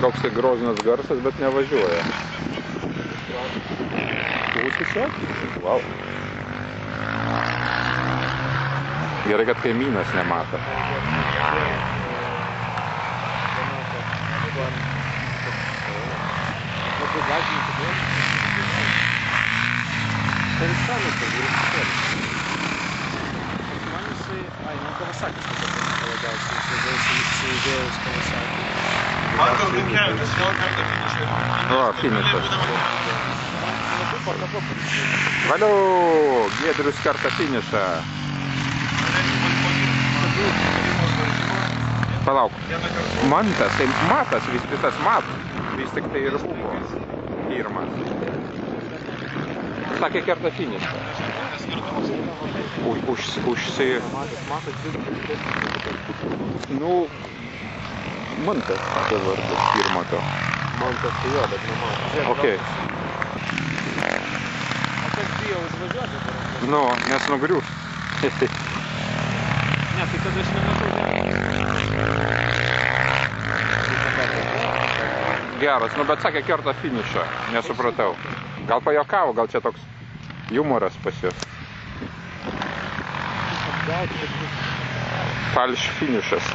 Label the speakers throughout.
Speaker 1: Koks tai groznas garsas, bet nevažiuoja. Užsišokti? Wow. Gerai, kad kaimynas nemato. O, finišas. Valio, Giedrius kartą finišą. Palauk. Mantas, tai matas, vis tas vis tik tai ir buvo pirmas. Sakė kerta finišą. Nu, Mantas, tai vardas pirmo to. Mantas tai jo, bet ne Mantas. Okei.
Speaker 2: O kas bijo užvažiuoti?
Speaker 1: Nu, nes nugriūs.
Speaker 2: Ne, tai tada aš nematau.
Speaker 1: Geras, nu bet sakė kerta finišą, nesupratau. Gal pajokavo, gal čia toks humoras pas juos. Falš finišas.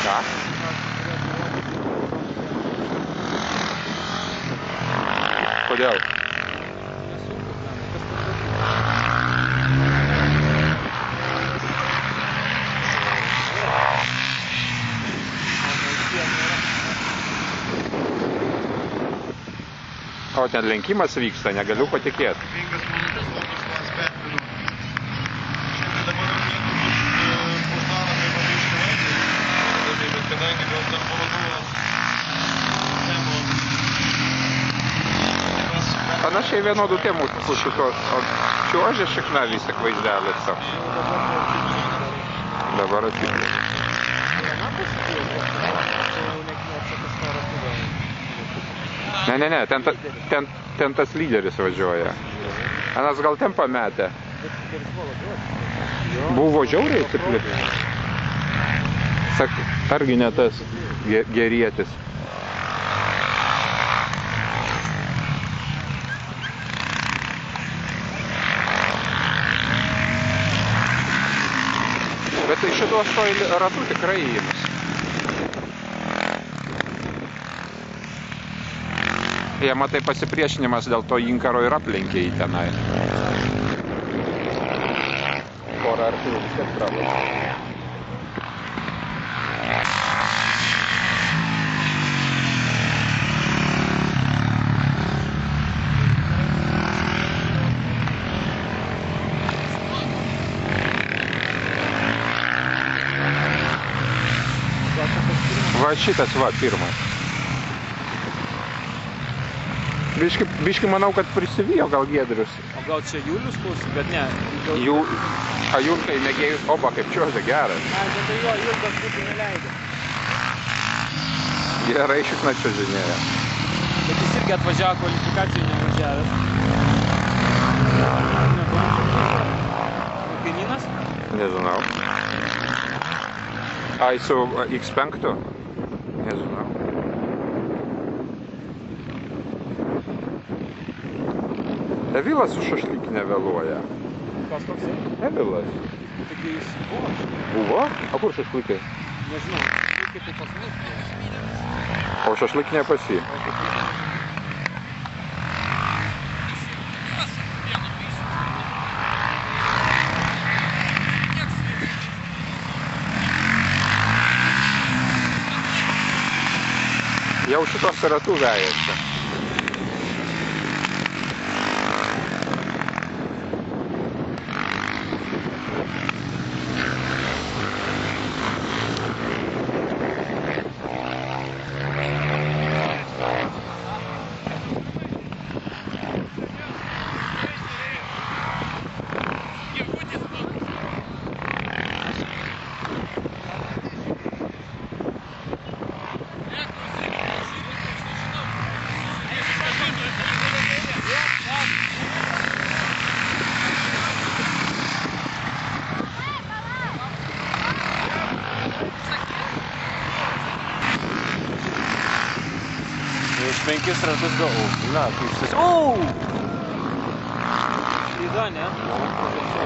Speaker 1: Ką? Kodėl? O ten lenkimas vyksta, negaliu patikėti. Panašiai vienodų temų su šitos, o čiuožė šikna vis tik vaizdelis toks. Dabar atsiklė. Ne, ten tas lyderis važiuoja. Anas gal ten pametė. Buvo žiauriai stipri. Sak, argi ne tas gerietis. Bet tai šitos ratų tikrai įims. Jie, matai, pasipriešinimas dėl to inkaro ir aplenkė į tenai. Porą arklų vis tiek pravažiavo. Va šitas va pirmas. Biški manau, kad prisivijo gal Giedrius.
Speaker 2: O gal čia Julius klausi, bet ne.
Speaker 1: A Julkai mėgėjus, oba, kaip čiuožia geras.
Speaker 2: Ne, bet tai jo, Julkas būtų neleidę.
Speaker 1: Gerai šikna čiuožinėja.
Speaker 2: Bet jis irgi atvažiavo kvalifikacijų nevažiavęs. Kaimynas?
Speaker 1: Nežinau. Ai, su X5? Nežinau. Evilas su šašlykinė vėluoja.
Speaker 2: Kas toks?
Speaker 1: Evilas.
Speaker 2: Taigi jis buvo?
Speaker 1: Buvo? O kur šašlykai?
Speaker 2: Nežinau, šašlykai tai pas mus.
Speaker 1: O šašlykinė pas jį. Jau šitos ratų vejasi.
Speaker 2: Prieš 5 ratus gavau.
Speaker 3: Na, kaip šis...
Speaker 2: Lyda, ne?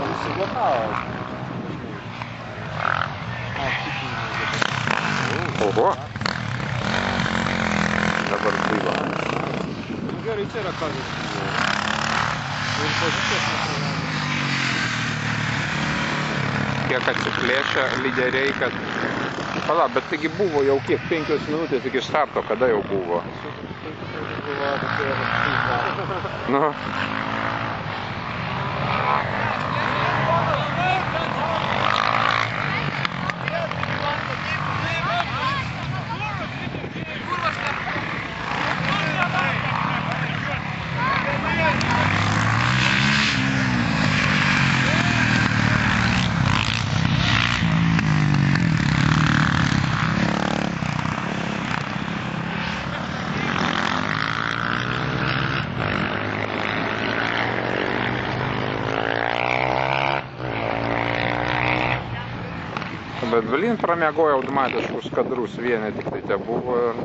Speaker 3: Užsiblokavo.
Speaker 1: Oho. Dabar buvo.
Speaker 2: Gerai, čia yra kazas. Ir pozicijos neprarado.
Speaker 1: Kiek atsiplėšia lyderiai, kad... Pala, bet taigi buvo jau kiek 5 minutės iki starto, kada jau buvo? Nu. Bet blin pramiegojo automatiškus kadrus, vieni tik tai te buvo ir...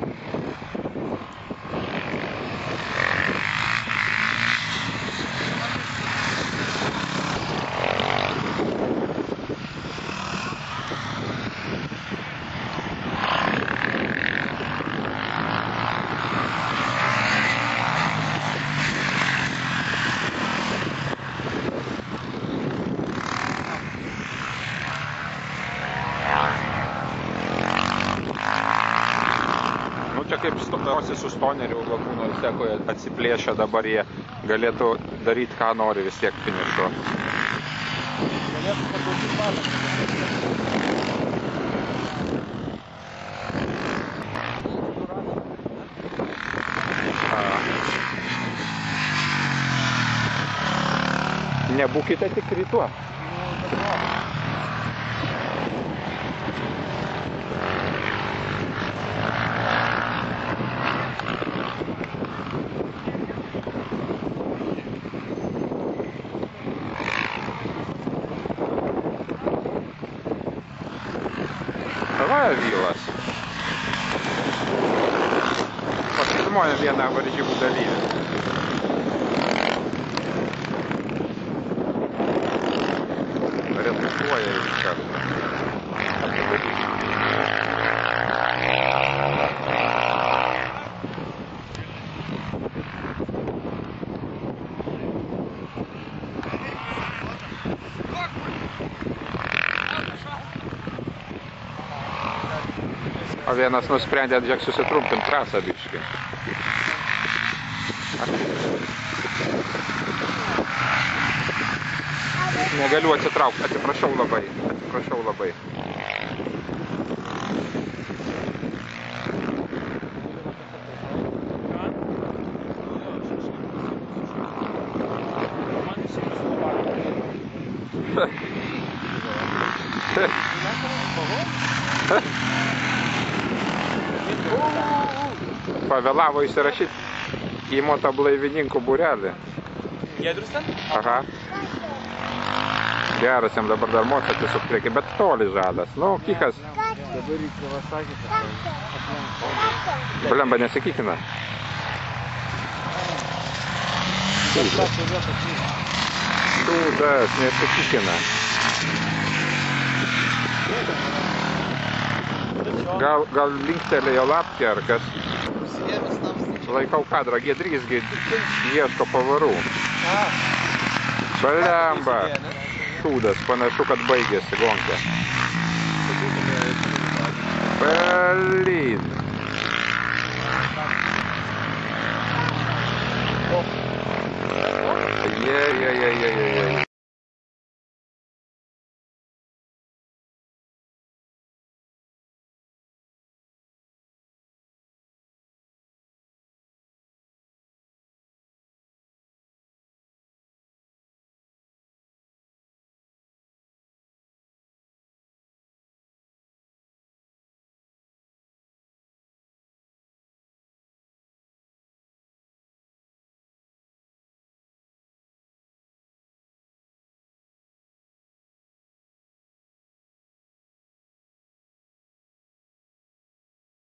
Speaker 1: Čia kaip stosi su stoneriu Lagūno sekoje atsiplėšę, dabar jie galėtų daryti, ką nori vis tiek finišo.
Speaker 3: Galėtų paduoti balą.
Speaker 1: Nebūkite tikri tuo. Davai vylas. Pasirmojam vieną varžybų dalyvį. Retušuoja iš karto. O vienas nusprendė, žiūrėk, susitrumpinti trasą biškį. Negaliu atsitraukti, atsiprašau labai. Pavėlavo įsirašyti į motoblaivininkų būrelį.
Speaker 2: Giedrius ten?
Speaker 1: Aha. Geras jam dabar dar moca tiesiog prieki, bet toli žadas. Nu, kikas.
Speaker 3: Dabar į Kawasaki aplenko.
Speaker 1: Blemba nesikikina. Tūdas nesikikina. Gal linktelėjo lapkė ar kas? Laikau kadrą, Giedrys ieško pavarų. Blemba. Tūdas, panašu, kad baigėsi gonkė. Blin. Je.